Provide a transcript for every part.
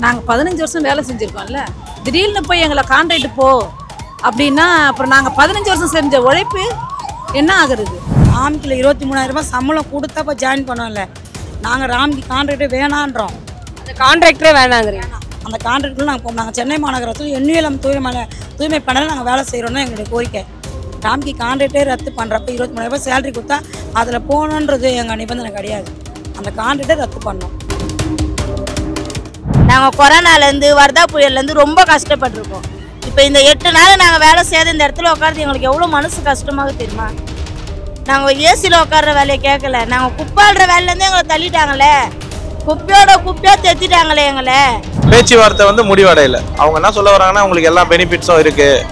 நாங்கள் 15 வருஷம் வேலை செஞ்சுருக்கோம்ல, திடீர்னு போய் எங்களை கான்ட்ராக்ட் போ அப்படின்னா அப்புறம் நாங்கள் 15 வருஷம் செஞ்ச உழைப்பு என்ன ஆகுறது? ராம்கில் 23,000 ரூபாய் சம்பளம் கொடுத்தா இப்போ ஜாயின் பண்ணோம்ல, நாங்கள் ராம்கி கான்ட்ராக்டே வேணான்றோம். அந்த கான்ட்ராக்டரே வேணாங்கிறீங்க. அந்த கான்ட்ராக்டில் நாங்கள் சென்னை மாநகரத்தில் NULM தூய்மை பண்ணல நாங்கள் வேலை செய்கிறோன்னு எங்களுடைய கோரிக்கை. ராம்கி கான்ட்ராக்டே ரத்து பண்ணுறப்ப 23,000 ரூபாய் சேலரி கொடுத்தா அதில் போகணுன்றது எங்கள் நிபந்தனை கிடையாது. அந்த கான்ட்ராக்டே ரத்து பண்ணோம். நாங்கள் கொரோனாலேருந்து வர்தா புயல்லேருந்து ரொம்ப கஷ்டப்பட்டுருக்கோம். இப்போ இந்த 8 நாள் நாங்கள் வேலை செய்யாத இந்த இடத்துல உட்காந்து எங்களுக்கு எவ்வளோ மனசு கஷ்டமாக தெரியுமா? நாங்கள் ஏசியில் உட்கார்ற வேலையை கேட்கல, நாங்கள் குப்பாடுற வேலையிலேருந்து எங்களை தள்ளிட்டாங்களே, குப்பையாக தெத்திட்டாங்களே எங்களை. பேச்சுவார்த்தை வந்து முடிவடையில. அவங்க என்ன சொல்ல வராங்கன்னா உங்களுக்கு எல்லா பெனிஃபிட்ஸும் இருக்குது,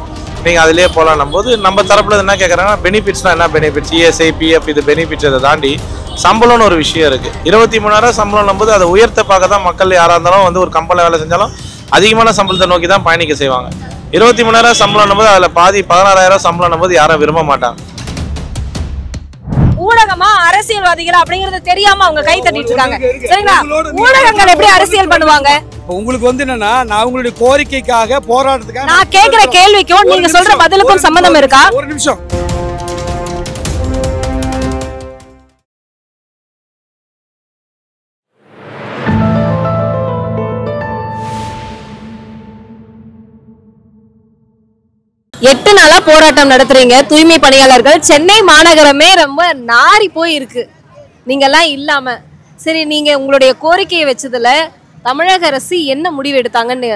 நீங்கள் அதிலே போகலான்னும் போது நம்ம தரப்புல என்ன கேட்குறாங்கன்னா பெனிஃபிட்ஸ்னால் என்ன பெனிஃபிட்ஸ், ESI PF இது பெனிஃபிட்ஸ். இதை தாண்டி சம்பளம்னு ஒரு விஷயம் இருக்குது. 23,000 சம்பளம் போது அதை உயர்த்த பார்க்க தான் மக்கள் யாராக இருந்தாலும் வந்து ஒரு கம்பெனியில் வேலை செஞ்சாலும் அதிகமான சம்பளத்தை நோக்கி தான் பயணிக்க செய்வாங்க. 23,000 சம்பளம் போது அதில் பாதி 16,000 சம்பளம் போது யாரும் விரும்ப மாட்டாங்க. ஊடகமா அரசியல்வாதிகள் அப்படிங்கறது தெரியாம அவங்க கை தட்டிட்டு இருக்காங்க. சரிங்களா? ஊடகங்கள் எப்படி அரசியல் பண்ணுவாங்க? உங்களுக்கு வந்து என்னன்னா, நான் உங்களுடைய கோரிக்கைக்காக போராட்டத்துக்காக நான் கேக்குற கேள்விக்கும் நீங்க சொல்ற பதிலுக்கும் சம்பந்தம் இருக்கா? ஒரு நிமிஷம். எட்டு நாளா போராட்டம் நடத்துறீங்க தூய்மை பணியாளர்கள். சென்னை மாநகரமே ரொம்ப நாரி போய் இருக்கு நீங்க எல்லாம் இல்லாம. சரி, நீங்க உங்களுடைய கோரிக்கையை வச்சதுல தமிழக அரசு என்ன முடிவு எடுத்தாங்கன்னு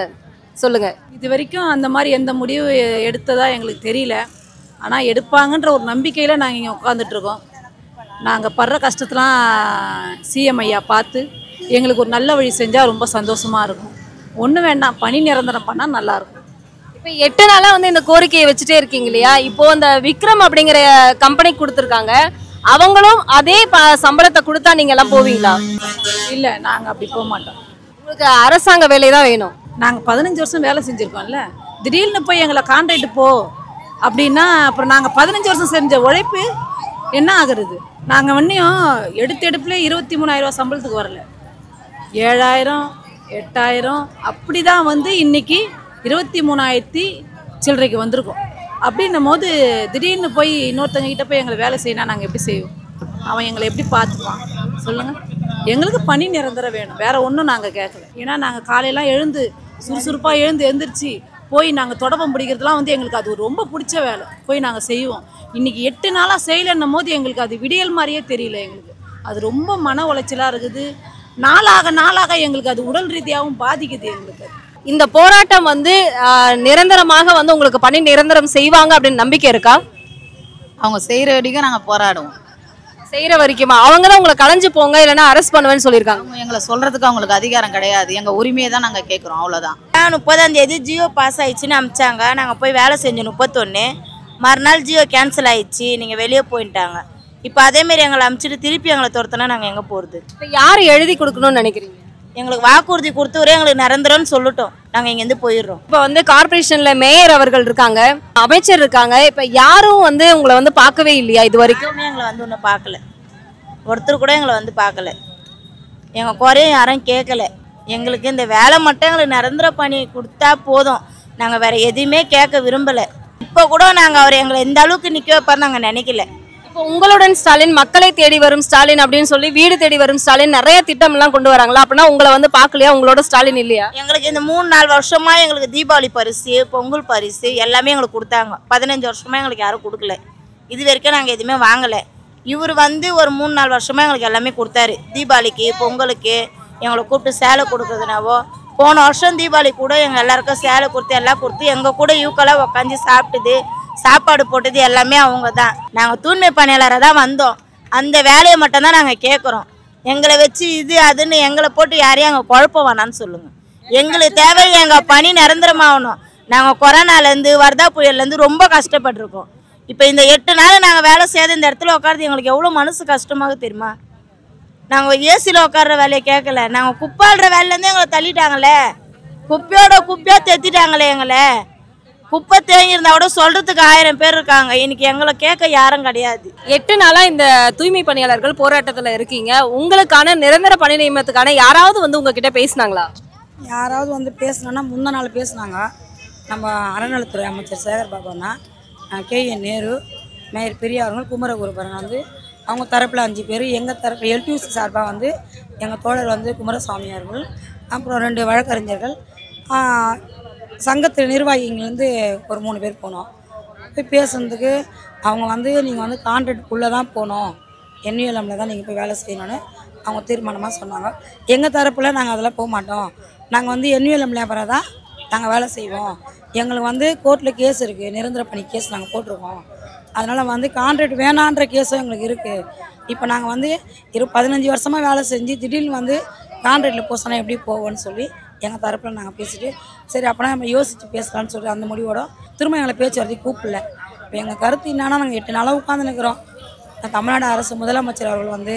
சொல்லுங்க. இது வரைக்கும் அந்த மாதிரி எந்த முடிவு எடுத்ததா எங்களுக்கு தெரியல. ஆனால் எடுப்பாங்கன்ற ஒரு நம்பிக்கையில் நாங்கள் இங்கே உட்காந்துட்ருக்கோம். நாங்கள் படுற கஷ்டத்தெலாம் CM ஐயா பார்த்து எங்களுக்கு ஒரு நல்ல வழி செஞ்சால் ரொம்ப சந்தோஷமாக இருக்கும். ஒன்றும் வேண்டாம், பணி நிரந்தரம் பண்ணால் நல்லாயிருக்கும். இப்போ 8 நாளா வந்து இந்த கோரிக்கையை வச்சுட்டே இருக்கீங்க இல்லையா? இப்போ இந்த விக்ரம் அப்படிங்கிற கம்பெனி கொடுத்துருக்காங்க, அவங்களும் அதே சம்பளத்தை கொடுத்தா நீங்க எல்லாம் போவீங்களா? இல்லை, நாங்கள் அப்படி போக மாட்டோம். உங்களுக்கு அரசாங்க வேலை தான் வேணும். நாங்கள் 15 வருஷம் வேலை செஞ்சுருக்கோம்ல, திடீர்னு போய் எங்களை கான்ட்ராக்ட் போ அப்படின்னா அப்புறம் நாங்கள் 15 வருஷம் செஞ்ச உழைப்பு என்ன ஆகுறது? நாங்கள் வண்டியும் எடுப்புலேயே 23,000 ரூபா சம்பளத்துக்கு வரல, 7,000 8,000 அப்படி தான் வந்து இன்னைக்கு 23,000 சில்லறைக்கு வந்திருக்கோம். அப்படின்னும் போது திடீர்னு போய் இன்னொருத்தங்க கிட்ட போய் எங்களை வேலை செய்யணும், நாங்கள் எப்படி செய்வோம்? அவன் எங்களை எப்படி பார்த்துக்குவான் சொல்லுங்கள்? எங்களுக்கு பணி நிரந்தரம் வேணும், வேறு ஒன்றும் நாங்கள் கேட்கல. ஏன்னா நாங்கள் காலையெல்லாம் எழுந்து சுறுசுறுப்பாக எழுந்திரிச்சு போய் நாங்கள் தொடப்பம் பிடிக்கிறதுலாம் வந்து எங்களுக்கு அது ரொம்ப பிடிச்ச வேலை, போய் நாங்கள் செய்வோம். இன்றைக்கி 8 நாளாக செய்யலைன்னும் போது எங்களுக்கு அது விடியல் மாதிரியே தெரியல. எங்களுக்கு அது ரொம்ப மன உளைச்சலாக இருக்குது. நாளாக எங்களுக்கு அது உடல் ரீதியாகவும் பாதிக்குது. எங்களுக்கு இந்த போராட்டம் வந்து நிரந்தரமாக வந்து உங்களுக்கு பணி நிரந்தரம் செய்வாங்க அப்படின்னு நம்பிக்கை இருக்கா? அவங்க செய்கிற வரைக்கும் நாங்கள் போராடுவோம். செய்கிற வரைக்குமா? அவங்க தான் உங்களை கலைஞ்சு போங்க இல்லைன்னா அரெஸ்ட் பண்ணுவேன்னு சொல்லியிருக்காங்க. அவங்க எங்களை சொல்கிறதுக்கு அவங்களுக்கு அதிகாரம் கிடையாது. எங்கள் உரிமையை தான் நாங்கள் கேட்குறோம், அவ்வளோதான். 30ஆம் தேதி ஜியோ பாஸ் ஆயிடுச்சுன்னு அனுப்பிச்சாங்க. நாங்கள் போய் வேலை செஞ்சோம் 31. மறுநாள் ஜியோ கேன்சல் ஆயிடுச்சு, நீங்கள் வெளியே போயிட்டாங்க. இப்போ அதேமாரி எங்களை அனுப்பிச்சிட்டு திருப்பி எங்களை துரத்துனா நாங்கள் எங்கே போகிறது? இப்போ யார் எழுதி கொடுக்கணும்னு நினைக்கிறீங்க? எங்களுக்கு வாக்குறுதி கொடுத்து ஒரே எங்களுக்கு நிரந்தரம்னு சொல்லிட்டோம், நாங்கள் இங்கேருந்து போயிடுறோம். இப்போ வந்து கார்பரேஷனில் மேயர் அவர்கள் இருக்காங்க, அமைச்சர் இருக்காங்க, இப்போ யாரும் வந்து உங்களை வந்து பார்க்கவே இல்லையா இது வரைக்கும்? எங்களை வந்து ஒன்றும் பார்க்கல, ஒருத்தர் கூட எங்களை வந்து பார்க்கல. எங்கள் குறையும் யாரும் கேட்கல. எங்களுக்கு இந்த வேலை மட்டும் எங்களுக்கு நிரந்தர பணி கொடுத்தா போதும், நாங்கள் வேறு எதுவுமே கேட்க விரும்பலை. இப்போ கூட நாங்கள் அவர் எங்களை எந்த அளவுக்கு நிற்க வைப்பார் நாங்கள் நினைக்கல. இப்போ உங்களுடன் ஸ்டாலின், மக்களை தேடி வரும் ஸ்டாலின் அப்படின்னு சொல்லி வீடு தேடி வரும் ஸ்டாலின் நிறைய திட்டம்லாம் கொண்டு வராங்களா? அப்படின்னா உங்களை வந்து பார்க்கலையா? உங்களோட ஸ்டாலின் இல்லையா? எங்களுக்கு இந்த 3-4 வருஷமாக எங்களுக்கு தீபாவளி பரிசு, பொங்கல் பரிசு எல்லாமே எங்களுக்கு கொடுத்தாங்க. 15 வருஷமாக எங்களுக்கு யாரும் கொடுக்கல. இது வரைக்கும் நாங்கள் எதுவுமே வாங்கலை. இவர் வந்து ஒரு 3-4 வருஷமாக எங்களுக்கு எல்லாமே கொடுத்தாரு. தீபாவளிக்கு, பொங்கலுக்கு எங்களை கூப்பிட்டு சேலை கொடுக்குறதுனாவோ, போன வருஷம் தீபாவளி கூட எங்கள் எல்லாருக்கும் சேலை கொடுத்து எல்லாம் கொடுத்து எங்கள் கூட யூக்கெல்லாம் உட்காந்து சாப்பிட்டுது, சாப்பாடு போட்டது எல்லாமே அவங்க தான். நாங்கள் தூய்மை பணியாளராக தான் வந்தோம். அந்த வேலையை மட்டும்தான் நாங்கள் கேட்குறோம். எங்களை வச்சு இது அதுன்னு எங்களை போட்டு யாரையும் அங்கே குழப்ப வேணான்னு சொல்லுங்கள். எங்களுக்கு தேவை எங்கள் பணி நிரந்தரமாகணும். நாங்கள் கொரோனாலேருந்து வர்தா புயல்லேருந்து ரொம்ப கஷ்டப்பட்டுருக்கோம். இப்போ இந்த 8 நாள் நாங்கள் வேலை செய்யாத இந்த இடத்துல உட்காந்து எங்களுக்கு எவ்வளோ மனசு கஷ்டமாக தெரியுமா? நாங்கள் ஏசியில் உட்கார்ற வேலையை கேட்கல, நாங்கள் குப்பாடுற வேலையிலேருந்து எங்களை தள்ளிட்டாங்களே, குப்பையாக தெத்திட்டாங்களே. எங்களை குப்பை தேங்கியிருந்தா கூட சொல்றதுக்கு 1000 பேர் இருக்காங்க. இன்னைக்கு எங்களை கேட்க யாரும் கிடையாது. 8 நாளா இந்த தூய்மை பணியாளர்கள் போராட்டத்துல இருக்கீங்க. உங்களுக்கான நிரந்தர பணி நியமனத்துக்கான யாராவது வந்து உங்ககிட்ட பேசினாங்களா? யாராவது வந்து பேசணுன்னா முந்தின நாள் பேசுனாங்க. நம்ம அறநிலைத்துறை அமைச்சர் சேகர் பாபுனா, கேஎன் நேரு, மேயர் பெரியார்கள், குமரகுருபரன் வந்து அவங்க தரப்பில் 5 பேர், எங்கள் தரப்பு எல்டியூசி சார்பாக வந்து எங்கள் தோழர் வந்து குமாரசாமி அவர்கள், அப்புறம் 2 வழக்கறிஞர்கள், சங்கத்து நிர்வாகிகள்லேருந்து ஒரு 3 பேர் போனோம். போய் பேசுனதுக்கு அவங்க வந்து நீங்கள் வந்து கான்ட்ராக்டுக்குள்ளே தான் போகணும், என்யூஎல்எம்மில் தான் நீங்கள் போய் வேலை செய்யணும்னு அவங்க தீர்மானமாக சொன்னாங்க. எங்கள் தரப்பில் நாங்கள் அதெல்லாம் போக மாட்டோம், நாங்கள் வந்து என்யூஎல்எம் லேபராக தான் நாங்கள் வேலை செய்வோம், எங்களுக்கு வந்து கோர்ட்டில் கேஸ் இருக்குது, நிரந்தர பணி கேஸ் நாங்கள் போட்டிருக்கோம், அதனால் வந்து கான்ட்ராக்ட் வேணான்ற கேஸும் எங்களுக்கு இருக்குது. இப்போ நாங்கள் வந்து 15 வருஷமாக வேலை செஞ்சு திடீர்னு வந்து கான்ட்ராக்டில் போக சொன்னால் எப்படி போவோன்னு சொல்லி எங்கள் தரப்பில் நாங்கள் பேசிட்டு, சரி அப்போனா நம்ம யோசித்து பேசலான்னு சொல்லி அந்த முடிவோட திரும்ப எங்களை பேச்சுவார்த்தைக்கு கூப்பிடல. இப்போ எங்கள் கருத்து என்னன்னா, நாங்கள் 8 நாளாக உட்காந்து நிற்கிறோம். தமிழ்நாடு அரசு முதலமைச்சர் அவர்கள் வந்து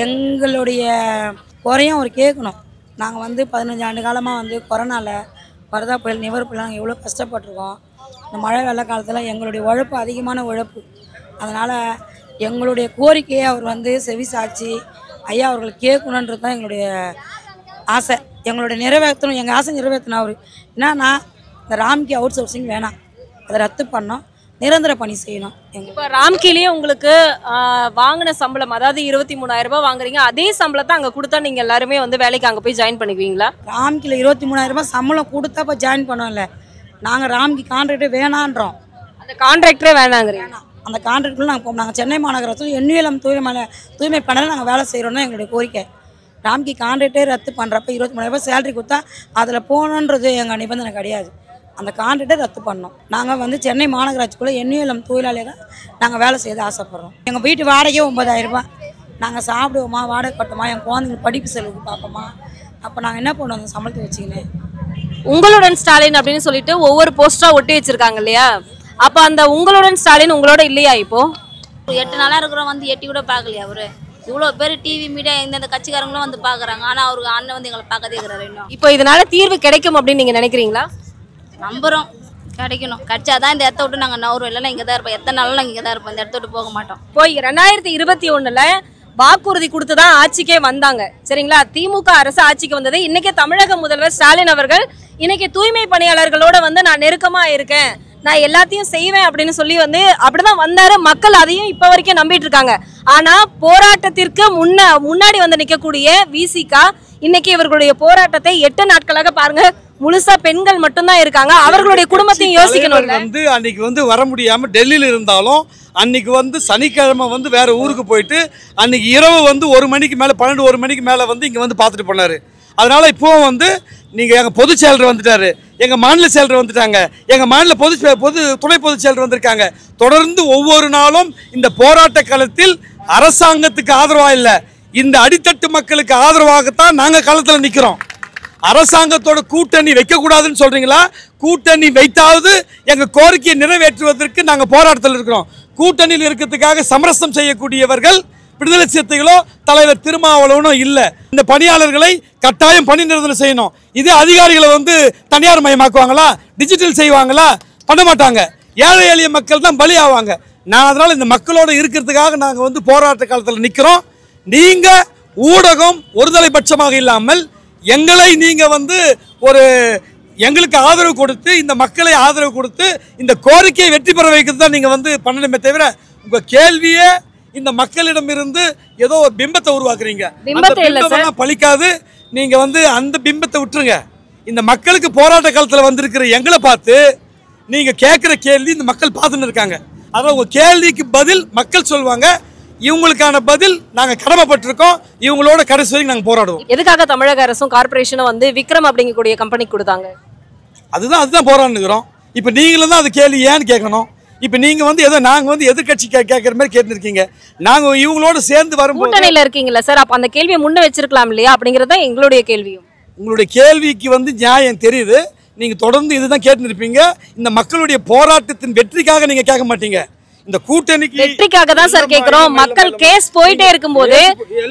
எங்களுடைய குறையும் அவர் கேட்கணும். நாங்கள் வந்து 15 ஆண்டு காலமாக வந்து கொரோனாவில் வரதா புயல், நிவர் புயல் நாங்கள் எவ்வளோ கஷ்டப்பட்டுருக்கோம். இந்த மழை வெள்ள காலத்தில் எங்களுடைய உழைப்பு அதிகமான உழைப்பு. அதனால் எங்களுடைய கோரிக்கையை அவர் வந்து செவி சாய்ச்சி ஐயா அவர்கள் கேட்கணுன்றது தான் எங்களுடைய ஆசை. எங்களுடைய நிறைவேற்றணும், எங்கள் ஆசை நிறைவேற்றணும். அவர் என்னன்னா, இந்த ராம்கி அவுட் சோர்சிங் வேணாம், அதை ரத்து பண்ணோம், நிரந்தர பணி செய்யணும். இப்போ ராம்கிலேயே உங்களுக்கு வாங்கின சம்பளம், அதாவது 23,000 ரூபாய் வாங்குறீங்க, அதே சம்பளத்தை அங்கே கொடுத்தா நீங்கள் எல்லாருமே வந்து வேலைக்கு அங்கே போய் ஜாயின் பண்ணிக்குவீங்களா? ராம்கியில் 23,000 ரூபாய் சம்பளம் கொடுத்தா இப்போ ஜாயின் பண்ணோம்ல, நாங்கள் ராம்கி கான்ட்ராக்டே வேணான்றோம். அந்த கான்ட்ராக்டரே வேணாங்கிறீங்க? அந்த கான்ட்ராக்டில் நாங்கள் போவோம். நாங்கள் சென்னை மாநகரத்தில் என்யூஎல்எம் தூய்மை பண்ணல நாங்கள் வேலை செய்கிறோன்னு எங்களுடைய கோரிக்கை. ராம்கி கான்ட்ராக்டே ரத்து பண்ணுறப்ப 23,000 ரூபாய் சேலரி கொடுத்தா அதில் போகணுன்றது எங்கள் நிபந்தனை கிடையாது. அந்த கான்ட்ராக்டை ரத்து பண்ணோம். நாங்கள் வந்து சென்னை மாநகராட்சிக்குள்ளே என்யூஎல்எம் தொழிலாளியாக நாங்கள் வேலை செய்ய ஆசைப்பட்றோம். எங்கள் வீட்டு வாடகையே 9,000 ரூபாய். நாங்கள் சாப்பிடுவோமா, வாடகை கட்டுமா, என் குழந்தைங்க படிப்பு செலவுக்கு பார்ப்போமா, அப்போ நாங்கள் என்ன பண்ணுவோம் அந்த சம்பளத்தை வச்சுக்கினேன். உங்களுடன் ஸ்டாலின் அப்படின்னு சொல்லிட்டு ஒவ்வொரு போஸ்டரா ஒட்டி வச்சிருக்காங்க இல்லையா? அப்போ அந்த உங்களுடன் ஸ்டாலின் உங்களோட இல்லையா? இப்போ 8 நாளாக இருக்கிறோம், வந்து எட்டி கூட பார்க்கலையா அவரு? இவ்வளோ பேர் டிவி மீடியா எந்தெந்த கட்சிக்காரங்களும் வந்து பார்க்குறாங்க, ஆனால் அவருக்கு அண்ணன் வந்து எங்களை பார்க்கதே இருக்கிறாரு. இன்னும் இப்போ இதனால தீர்வு கிடைக்கும் அப்படின்னு நீங்கள் நினைக்கிறீங்களா? நம்புகிறோம், கிடைக்கணும். கிடைச்சாதான் இந்த இடத்த விட்டு நாங்கள் நவரும், இல்லைன்னா இங்கே தான் இருப்போம். எத்தனை நாளும் நாங்கள் இங்கே தான் இருப்போம், இந்த இடத்த விட்டு போக மாட்டோம். இப்போ 2021 வாக்குறுதி கொடுத்து தான் ஆட்சிக்கே வந்தாங்க, சரிங்களா? திமுக அரசு ஆட்சிக்கு வந்தது. இன்னைக்கு தமிழக முதல்வர் ஸ்டாலின் அவர்கள் இன்னைக்கு தூய்மை பணியாளர்களோட வந்து நான் நெருக்கமா இருக்கேன், நான் எல்லாத்தையும் செய்வேன் அப்படின்னு சொல்லி வந்து அப்படிதான் வந்தாரு. மக்கள் அதையும் இப்ப வரைக்கும் நம்பிட்டு இருக்காங்க. ஆனா போராட்டத்திற்கு முன்னாடி வந்து நிக்கக்கூடிய விசிகா இன்னைக்கு இவர்களுடைய போராட்டத்தை 8 நாட்களாக பாருங்க, முழுசா பெண்கள் மட்டும்தான் இருக்காங்க. அவர்களுடைய குடும்பத்தையும் யோசிக்கணும். வந்து அன்னைக்கு வந்து வர முடியாம டெல்லியில இருந்தாலும் அன்னைக்கு வந்து சனிக்கிழமை வந்து வேற ஊருக்கு போயிட்டு அன்னைக்கு இரவு வந்து 1 மணிக்கு மேல 12-1 மணிக்கு மேல வந்து இங்க வந்து பார்த்துட்டு போனாரு. அதனால இப்போ வந்து நீங்க எங்க பொதுச் செயலர் வந்துட்டாரு, எங்க மாநில செயலர் வந்துட்டாங்க, எங்க மாநில துணை பொதுச் செயலர் வந்திருக்காங்க. தொடர்ந்து ஒவ்வொரு நாளும் இந்த போராட்ட களத்தில் அரசாங்கத்துக்கு ஆதரவா இல்ல, இந்த அடித்தட்டு மக்களுக்கு ஆதரவாகத்தான் நாங்க களத்துல நிக்கிறோம். அரசாங்கத்தோட கூட்டணி வைக்க கூடாதுன்னு சொல்றீங்களா? கூட்டணி வைத்தாவது எங்க கோரிக்கையை நிறைவேற்றுவதற்கு நாங்க போராட்டத்தில் இருக்கிறோம். கூட்டணியில் இருக்கிறதுக்காக சமரசம் செய்யக்கூடியவர்கள் விடுதலை சிறுத்தைகளோ தலைவர் திருமாவளவனோ இல்லை. இந்த பணியாளர்களை கட்டாயம் பணி நிரந்தரம் செய்யணும். இதே அதிகாரிகளை வந்து தனியார் மயமாக்குவாங்களா, டிஜிட்டல் செய்வாங்களா? பண்ண மாட்டாங்க. ஏழை எளிய மக்கள் தான் பலி ஆவாங்க. நான் அதனால இந்த மக்களோட இருக்கிறதுக்காக நாங்கள் வந்து போராட்ட காலத்தில் நிற்கிறோம். நீங்க ஊடகம் ஒருதலை பட்சமாக இல்லாமல் எங்களை நீங்க வந்து ஒரு எங்களுக்கு ஆதரவு கொடுத்து, இந்த மக்களை ஆதரவு கொடுத்து இந்த கோரிக்கையை வெற்றி பெற வைக்கிறது தான் நீங்க வந்து பண்ணணுமே தவிர உங்க கேள்வியே இந்த மக்களிடம் இருந்து ஏதோ ஒரு பிம்பத்தை உருவாக்குறீங்க. பழிக்காது. நீங்க வந்து அந்த பிம்பத்தை விட்டுருங்க. இந்த மக்களுக்கு போராட்ட காலத்துல வந்திருக்கிற எங்களை பார்த்து நீங்க கேட்கிற கேள்வி இந்த மக்கள் பார்த்துன்னு இருக்காங்க. அதான் உங்க கேள்விக்கு பதில் மக்கள் சொல்லுவாங்க. இவங்களுக்கான பதில் நாங்க கடமைப்பட்டிருக்கோம். இவங்களோட கடைசி வரைக்கும் நாங்க போராடுவோம். எதுக்காக தமிழக அரசும் கார்பரேஷனும் வந்து விக்ரம் அப்படிங்கக்கூடிய கம்பெனி கொடுத்தாங்க? அதுதான் போராடுகிறோம். இப்ப நீங்களும் தான் அது கேள்வி ஏன்னு கேட்கணும். இப்ப நீங்க வந்து ஏதோ நாங்க வந்து எதிர்கட்சி கேட்கற மாதிரி கேட்டுருக்கீங்க. நாங்க இவங்களோட சேர்ந்து வரும்போது கூட்டணியில இருக்கீங்களா சார்? அப்ப அந்த கேள்வியை முன்ன வச்சிருக்கலாம் இல்லையா அப்படிங்கறது தான் எங்களுடைய கேள்வியும். உங்களுடைய கேள்விக்கு வந்து நியாயம் தெரியுது. நீங்க தொடர்ந்து இதுதான் கேட்டுருப்பீங்க. இந்த மக்களுடைய போராட்டத்தின் வெற்றிக்காக நீங்க கேட்க மாட்டீங்க. இந்த கூட்டணிக்கு வெற்றிக்காக தான் சார் கேக்குறோம். மக்கள் கேஸ் போயிட்டே இருக்கும்போது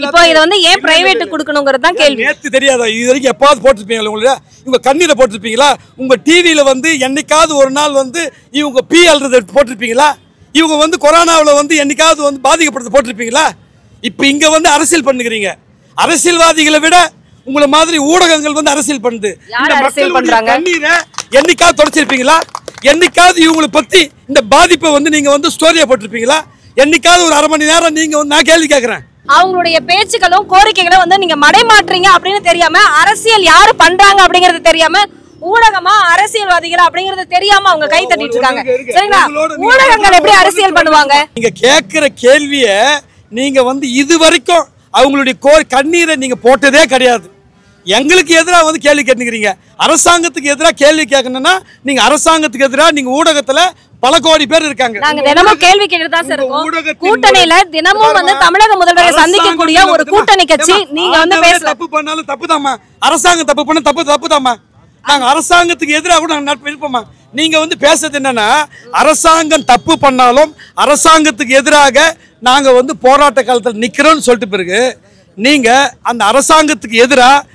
இப்போ இத வந்து ஏன் பிரைவேட் கொடுக்கணும்ங்கறது தான் கேள்வி. நேத்து தெரியாதா? இது வரைக்கும் எப்பாவது போட்டுருப்பீங்களா? உங்கள உங்க கண்ணீரை போட்டிருப்பீங்களா? உங்க டிவியில வந்து என்னைக்காவது ஒரு நாள் வந்து இவங்க பி அல்றது போட்டிருப்பீங்களா? இவங்க வந்து கொரோனாவில் வந்து என்னைக்காவது வந்து பாதிக்கப்படுறது போட்டிருப்பீங்களா? இப்போ இங்க வந்து அரசியல் பண்ணுகிறீங்க. அரசியல்வாதிகளை விட உங்களை மாதிரி ஊடகங்கள் வந்து அரசியல் பண்ணுது. இந்த மக்களுடைய கண்ணீரை என்னைக்காவது தொடச்சிருப்பீங்களா? என்னைக்காவது இவங்களை பத்தி இந்த பாதிப்பை வந்து நீங்க வந்து ஸ்டோரியா போட்டிருப்பீங்களா? என்னைக்காவது ஒரு அரை மணி நேரம் நீங்க வந்து நான் கேள்வி கேட்கறேன். அவங்களுடைய பேச்சுக்களும் கோரிக்கைகளும் வந்து நீங்க மடைமாற்றீங்க அப்படின்னு தெரியாம, அரசியல் யாரு பண்றாங்க அப்படிங்கறது தெரியாம, ஊடகமா அரசியல்வாதிகள் அப்படிங்கறது தெரியாம அவங்க கை தட்டிட்டு இருக்காங்க. சரிங்களா? ஊடகங்கள் எப்படி அரசியல் பண்ணுவாங்க? நீங்க கேட்கிற கேள்விய நீங்க வந்து இது வரைக்கும் அவங்களுடைய கண்ணீரை நீங்க போட்டதே கிடையாது. எங்களுக்கு எதிராக வந்து கேள்வி கேட்டுக்கிறீங்க. அரசாங்கத்துக்கு எதிராக கேள்வி கேட்கணும்னா நீங்க அரசாங்கத்துக்கு எதிராக நீங்க ஊடகத்துல பல கோடி பேர் இருக்காங்க. நாங்க தினமும் கேள்வி கேட்டுதான் சார் இருக்கோம். கூட்டணியில தினமும் வந்து தமிழக முதல்வரை சந்திக்கக்கூடிய ஒரு கூட்டணி கட்சி நீங்க வந்து பேசல. தப்பு பண்ணாலும் தப்புதாமா, அரசாங்கம் தப்பு பண்ண தப்புதாமா. நாங்க அரசாங்கத்துக்கு எதிராக கூட நாங்க இருப்போமா? நீங்க வந்து பேசுறது என்னன்னா, அரசாங்கம் தப்பு பண்ணாலும் அரசாங்கத்துக்கு எதிராக நாங்க வந்து போராட்ட காலத்தில் நிக்கிறோம்னு சொல்லிட்டு பிறகு நீங்க அந்த அரசாங்கத்துக்கு எதிராக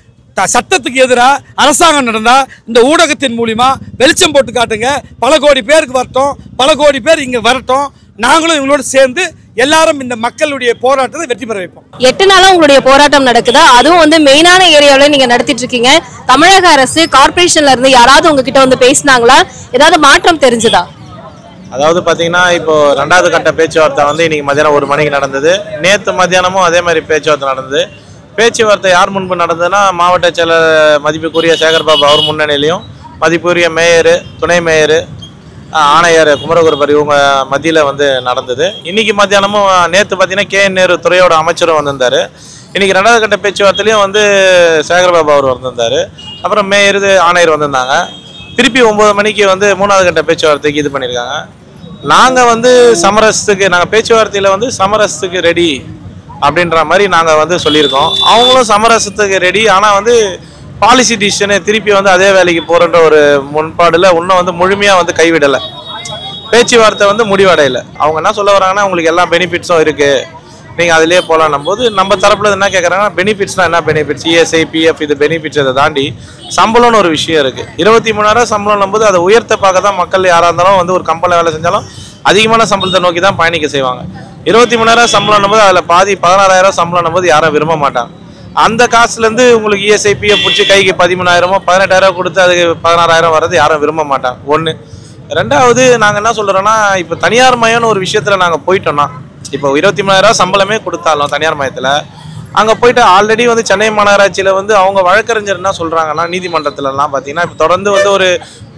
சட்டத்துக்கு எதிராக அரசாங்கம் நடந்தா இந்த ஊடகத்தின் மூலியமா வெளிச்சம் போட்டு காட்டுங்க. பல கோடி பேருக்கு வரட்டும், பல கோடி பேர் இங்க வரட்டும். நாங்களும் இவங்களோட சேர்ந்து எல்லாரும் இந்த மக்களுடைய போராட்டத்தை வெற்றி பெற வைப்போம். 8 நாளா உங்களுடைய போராட்டம் நடக்குதா? அதுவும் வந்து மெயினான ஏரியாவில் நீங்க நடத்திட்டு இருக்கீங்க. தமிழக அரசு கார்பரேஷன்ல இருந்து யாராவது உங்ககிட்ட வந்து பேசினாங்களா? ஏதாவது மாற்றம் தெரிஞ்சதா? அதாவது பார்த்தீங்கன்னா, இப்போ 2வது கட்ட பேச்சுவார்த்தை வந்து இன்னைக்கு மதியானம் 1 மணிக்கு நடந்தது. நேற்று மத்தியானமும் அதே மாதிரி பேச்சுவார்த்தை நடந்தது. பேச்சுவார்த்தை யார் முன்பு நடந்ததுன்னா, மாவட்ட செயலர் மதிப்புக்குரிய சேகர்பாபு அவர் முன்னணியிலையும், மதிப்புக்குரிய மேயரு, துணை மேயரு, ஆணையர் குமரகுருபர் இவங்க மத்தியில் வந்து நடந்தது. இன்றைக்கி மத்தியானமும் நேற்று பார்த்தீங்கன்னா KN நேரு துறையோட அமைச்சரும் வந்திருந்தார். இன்றைக்கி 2வது கட்ட பேச்சுவார்த்தையிலையும் வந்து சேகர்பாபு அவர் வந்திருந்தார். அப்புறம் மேயர் ஆணையர் வந்திருந்தாங்க. திருப்பி 9 மணிக்கு வந்து 3வது கட்ட பேச்சுவார்த்தைக்கு இது பண்ணியிருக்காங்க. நாங்கள் வந்து சமரசத்துக்கு, நாங்கள் பேச்சுவார்த்தையில் வந்து சமரசத்துக்கு ரெடி அப்படின்ற மாதிரி நாங்கள் வந்து சொல்லியிருக்கோம். அவங்களும் சமரசத்துக்கு ரெடி. ஆனால் வந்து பாலிசி டிசிஷனு திருப்பி வந்து அதே வேலைக்கு போகிறன்ற ஒரு முன்பாடில் இன்னும் வந்து முழுமையாக வந்து கைவிடலை. பேச்சுவார்த்தை வந்து முடிவடையலை. அவங்க என்ன சொல்ல வராங்கன்னா, உங்களுக்கு எல்லா பெனிஃபிட்ஸும் இருக்குது, நீங்கள் அதிலே போகலான்னும் போது நம்ம தரப்பில் என்ன கேட்குறாங்கன்னா, பெனிஃபிட்ஸ்னால் என்ன பெனிஃபிட்ஸ், ESI PF இது பெனிஃபிட்ஸ். இதை தாண்டி சம்பளம்னு ஒரு விஷயம் இருக்குது. 23,000 சம்பளம் போது அதை உயர்த்த பார்க்க தான் மக்கள் யாராக இருந்தாலும் வந்து ஒரு கம்பெனியில் வேலை செஞ்சாலும் அதிகமான சம்பளத்தை நோக்கி தான் பயணிக்க செய்வாங்க. 23,000 சம்பளம் போது அதில் பாதி 16,000 சம்பளம் போது யாரும் விரும்ப மாட்டாங்க. அந்த காசுலேருந்து உங்களுக்கு ESI PF பிடிச்சி கைக்கு 13,000 18,000 கொடுத்து அதுக்கு 16,000 வர்றது யாரும் விரும்ப மாட்டாங்க. 1. 2வது நாங்கள் என்ன சொல்கிறோன்னா, இப்போ தனியார் மயம்னு ஒரு விஷயத்தில் நாங்கள் போயிட்டோம்னா, இப்போ 23,000 சம்பளமே கொடுத்தாலும் தனியார் மயத்தில் அங்கே போயிட்டு ஆல்ரெடி வந்து சென்னை மாநகராட்சியில் வந்து அவங்க வழக்கறிஞர் என்ன சொல்கிறாங்கன்னா, நீதிமன்றத்திலலாம் பார்த்தீங்கன்னா இப்போ தொடர்ந்து வந்து ஒரு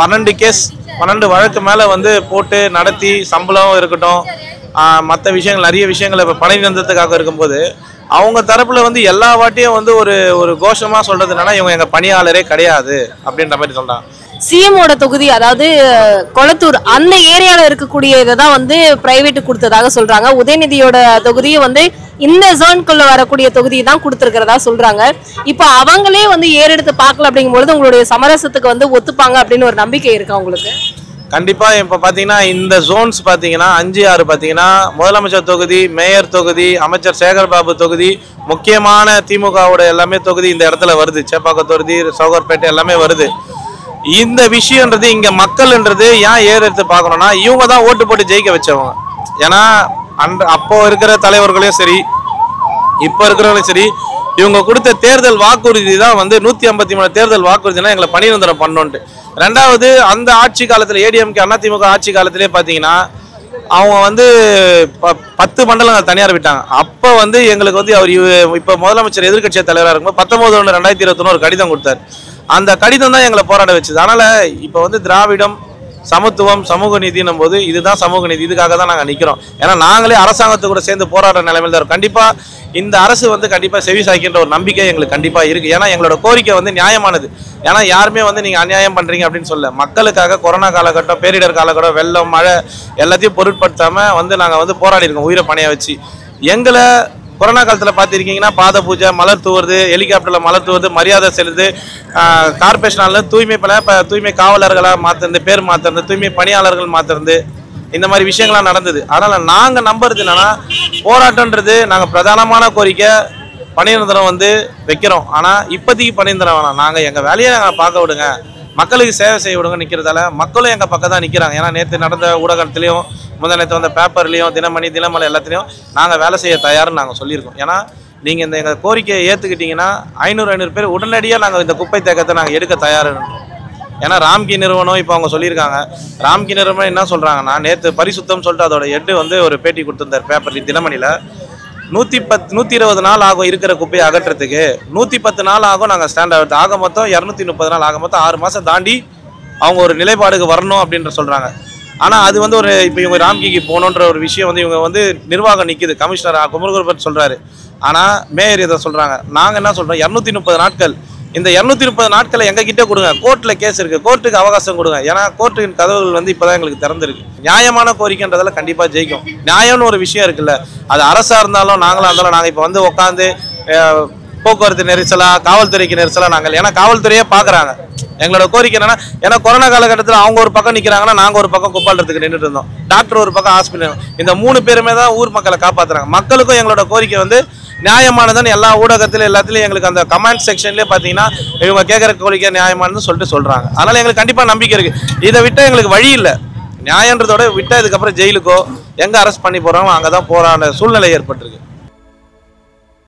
12 வழக்கு மேலே வந்து போட்டு நடத்தி சம்பளம் இருக்கட்டும், மற்ற விஷயங்கள் நிறைய விஷயங்கள் இப்போ பணி நிறுத்தத்துக்காக இருக்கும்போது அவங்க தரப்பில் வந்து எல்லா வாட்டியும் வந்து ஒரு கோஷமாக சொல்கிறது என்னன்னா, இவங்க எங்கள் பணியாளரே கிடையாது அப்படின்ற மாதிரி சொல்கிறாங்க. சிஎம்மோட தொகுதி, அதாவது கொளத்தூர் அந்த ஏரியாவில் இருக்கக்கூடிய இதை தான் வந்து பிரைவேட்டு கொடுத்ததாக சொல்றாங்க. உதயநிதியோட தொகுதியை வந்து இந்த ஜோனுக்குள்ள வரக்கூடிய தொகுதியை தான் கொடுத்துருக்கிறதா சொல்றாங்க. இப்போ அவங்களே வந்து ஏறெடுத்து பார்க்கல அப்படிங்கும்பொழுது உங்களுடைய சமரசத்துக்கு வந்து ஒத்துப்பாங்க அப்படின்னு ஒரு நம்பிக்கை இருக்கா உங்களுக்கு? கண்டிப்பாக. இப்போ பார்த்தீங்கன்னா இந்த ஜோன்ஸ் பார்த்தீங்கன்னா 5, 6 பார்த்தீங்கன்னா முதலமைச்சர் தொகுதி, மேயர் தொகுதி, அமைச்சர் சேகர்பாபு தொகுதி, முக்கியமான திமுகவோட எல்லாமே தொகுதி இந்த இடத்துல வருது. சேப்பாக்கம் தொகுதி, சௌகர்பேட்டை எல்லாமே வருது. இந்த விஷயன்றது இங்கே மக்கள்ன்றது ஏன் ஏறெடுத்து பார்க்கணும்னா, இவங்க தான் ஓட்டு போட்டு ஜெயிக்க வச்சவங்க. ஏன்னா அப்போ இருக்கிற தலைவர்களையும் சரி, இப்போ இருக்கிறவங்களும் சரி, இவங்க கொடுத்த தேர்தல் வாக்குறுதி தான் வந்து 153 தேர்தல் வாக்குறுதினா எங்களை பணி நிரந்தரம் பண்ணோன்ட்டு. 2வது அந்த ஆட்சி காலத்தில் ADMK அதிமுக ஆட்சி காலத்திலே பார்த்தீங்கன்னா அவங்க வந்து 10 மண்டலங்கள் தனியார் விட்டாங்க. அப்போ வந்து எங்களுக்கு வந்து அவர் இப்போ முதலமைச்சர் எதிர்கட்சி தலைவராக இருக்கும்போது 19/1/2021 ஒரு கடிதம் கொடுத்தாரு. அந்த கடிதம் தான் எங்களை போராட வச்சுது. அதனால் இப்போ வந்து திராவிடம், சமத்துவம், சமூக நீதினும் போது இதுதான் சமூக நீதி. இதுக்காக தான் நாங்கள் நிற்கிறோம். ஏன்னா நாங்களே அரசாங்கத்தை கூட சேர்ந்து போராடுற நிலைமையில் தான். கண்டிப்பாக இந்த அரசு வந்து கண்டிப்பாக செவி சாய்க்கின்ற ஒரு நம்பிக்கை எங்களுக்கு கண்டிப்பாக இருக்குது. ஏன்னா எங்களோட கோரிக்கை வந்து நியாயமானது. ஏன்னா யாருமே வந்து நீங்கள் அநியாயம் பண்ணுறீங்க அப்படின்னு சொல்ல, மக்களுக்காக கொரோனா காலகட்டம், பேரிடர் காலகட்டம், வெள்ளம், மழை எல்லாத்தையும் பொருட்படுத்தாமல் வந்து நாங்கள் வந்து போராடி இருக்கோம் உயிரை பணைய வச்சு. எங்களை கொரோனா காலத்தில் பார்த்துருக்கீங்கன்னா பாத பூஜை, மலர் தூவுறது, ஹெலிகாப்டரில் மலர் தூவுறது, மரியாதை செலுத்து, கார்பரேஷனால் தூய்மை காவலர்களாக மாற்றுறது, பேர் மாற்றுறது, தூய்மை பணியாளர்கள் மாற்றுறது, இந்த மாதிரி விஷயங்கள்லாம் நடந்தது. அதனால் நாங்கள் நம்புறது என்னென்னா, போராட்டன்றது நாங்கள் பிரதானமான கோரிக்கை பணி நிரந்தரம் வந்து வைக்கிறோம். ஆனால் இப்போதைக்கு பணி நிரந்தரம் வேணாம், நாங்கள் எங்கள் வேலையை நாங்கள் பார்க்க விடுங்க, மக்களுக்கு சேவை செய்ய விடுங்க நிற்கிறதால மக்களும் எங்கள் பக்கம் தான் நிற்கிறாங்க. ஏன்னா நேற்று நடந்த ஊடகத்துலேயும் நேற்று வந்த பேப்பர்லேயும் தினமணி, தினமலை எல்லாத்துலேயும் நாங்கள் வேலை செய்ய தயார்னு நாங்கள் சொல்லியிருக்கோம். ஏன்னா நீங்கள் இந்த எங்கள் கோரிக்கையை ஏற்றுக்கிட்டிங்கன்னா 500 பேர் உடனடியாக நாங்கள் இந்த குப்பை தேக்கத்தை நாங்கள் எடுக்க தயாருன்றோம். ஏன்னா ராம்கி நிறுவனம் இப்போ அவங்க சொல்லியிருக்காங்க. ராம்கி நிறுவனம் என்ன சொல்கிறாங்கன்னா, நேற்று பரிசுத்தம் சொல்லிட்டு அதோட ஹெட்டு வந்து ஒரு பேட்டி கொடுத்துருந்தார் பேப்பர் தினமணியில். 120 நாள் ஆகும் இருக்கிற குப்பையை அகற்றத்துக்கு, 110 நாள் ஆகும் நாங்கள் ஸ்டாண்ட் ஆகிறது, ஆக மொத்தம் 230 நாள், ஆக மொத்தம் 6 மாதம் தாண்டி அவங்க ஒரு நிலைப்பாடுக்கு வரணும் அப்படின்ற சொல்கிறாங்க. ஆனால் அது வந்து ஒரு இப்போ இவங்க ராம்கிக்கு போகணுன்ற ஒரு விஷயம் வந்து இவங்க வந்து நிர்வாகம் நிற்கிது. கமிஷனர் குமரகுருபர் சொல்கிறாரு, ஆனால் மேயர் இதை சொல்கிறாங்க. நாங்கள் என்ன சொல்கிறோம், 230 நாட்கள், இந்த 230 நாட்களை எங்ககிட்ட கொடுங்க. கோர்ட்டில் கேஸ் இருக்குது, கோர்ட்டுக்கு அவகாசம் கொடுங்க. ஏன்னா கோர்ட்டின் கதவுகள் வந்து இப்போ தான் எங்களுக்கு திறந்துருக்கு. நியாயமான கோரிக்கைன்றதில் கண்டிப்பாக ஜெயிக்கும். நியாயம்னு ஒரு விஷயம் இருக்குல்ல, அது அரசாக இருந்தாலும் நாங்களாக இருந்தாலும் நாங்கள் இப்போ வந்து உட்காந்து போக்குவரத்து நெரிசலாக, காவல்துறைக்கு நெரிசலாக நாங்கள், ஏன்னா காவல்துறையே பார்க்குறாங்க எங்களோட கோரிக்கை என்னன்னா, ஏன்னா கொரோனா காலகட்டத்தில் அவங்க ஒரு பக்கம் நிற்கிறாங்கன்னா நாங்கள் ஒரு பக்கம் குப்பாளத்துக்கு நின்றுட்டு இருந்தோம், டாக்டர் ஒரு பக்கம் ஹாஸ்பிட்டல், இந்த 3 பேருமே தான் ஊர் மக்களை காப்பாற்றுறாங்க. மக்களுக்கும் எங்களோட கோரிக்கை வந்து நியாயமானதுன்னு எல்லா ஊடகத்திலும் எல்லாத்துலேயும் எங்களுக்கு அந்த கமெண்ட் செக்ஷன்லேயே பார்த்தீங்கன்னா இவங்க கேட்குற கோரிக்கை நியாயமானதுன்னு சொல்லிட்டு சொல்கிறாங்க. அதனால் எங்களுக்கு கண்டிப்பாக நம்பிக்கை இருக்குது. இதை விட்டால் எங்களுக்கு வழி இல்லை. நியாயன்றதோட விட்டால் இதுக்கப்புறம் ஜெயிலுக்கோ எங்கே அரெஸ்ட் பண்ணி போகிறாங்களோ அங்கே தான் போகிற சூழ்நிலை ஏற்பட்டிருக்கு.